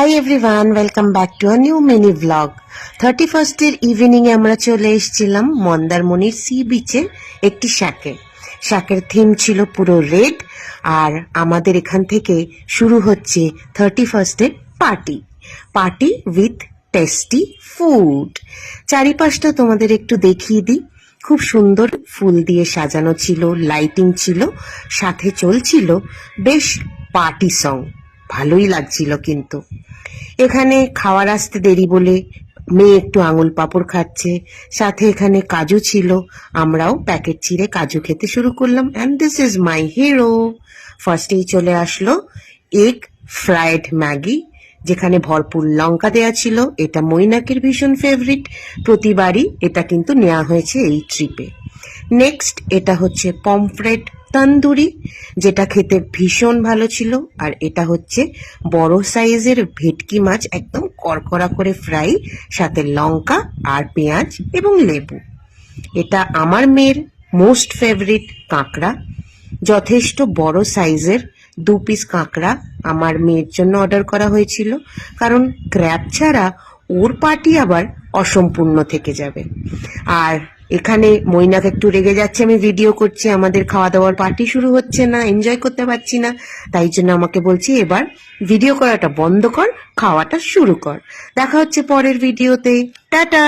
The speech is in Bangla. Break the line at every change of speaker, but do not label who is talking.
High everyone, welcome back to a new mini vlog. 31st evening এ আমরা চলে এসেছিলাম মন্দারমণির সি বিচে একটি শাকের থিম ছিল পুরো রেড। আর আমাদের এখান থেকে শুরু হচ্ছে 31st party with tasty food. চারিপাশটা তোমাদের একটু দেখিয়ে দিই। খুব সুন্দর ফুল দিয়ে সাজানো ছিল, লাইটিং ছিল, সাথে চলছিল বেশ পার্টি সং। ভালোই লাগছিল। কিন্তু এখানে খাওয়ার আসতে দেরি বলে মেয়ে একটু আঙুল পাঁপড় খাচ্ছে, সাথে এখানে কাজু ছিল। আমরাও প্যাকেট চিড়ে কাজু খেতে শুরু করলাম। And this is my hero. ফার্স্টেই চলে আসলো এগ ফ্রাইড ম্যাগি, যেখানে ভরপুর লঙ্কা দেয়া ছিল। এটা মৈনাকের ভীষণ ফেভারিট, প্রতিবারই এটা কিন্তু নেওয়া হয়েছে এই ট্রিপে। নেক্সট এটা হচ্ছে পমফ্রেট তন্দুরি, যেটা খেতে ভীষণ ভালো ছিল। আর এটা হচ্ছে বড় সাইজের ভেটকি মাছ, একদম কড়কড়া করে ফ্রাই, সাথে লঙ্কা আর পেঁয়াজ এবং লেবু। এটা আমার মেয়ের মোস্ট ফেভারিট কাঁকড়া, যথেষ্ট বড় সাইজের 2 পিস কাঁকড়া আমার মেয়ের জন্য অর্ডার করা হয়েছিল, কারণ ক্র্যাব ছাড়া ওর পার্টি আবার অসম্পূর্ণ থেকে যাবে। আর এখানে মৈনাক একটু রেগে যাচ্ছে, আমি ভিডিও করছি, আমাদের খাওয়া দাওয়ার পার্টি শুরু হচ্ছে না, এনজয় করতে পারছি না। তাই জন্য আমাকে বলছি এবার ভিডিও করাটা বন্ধ কর, খাওয়াটা শুরু কর। দেখা হচ্ছে পরের ভিডিওতে। টাটা।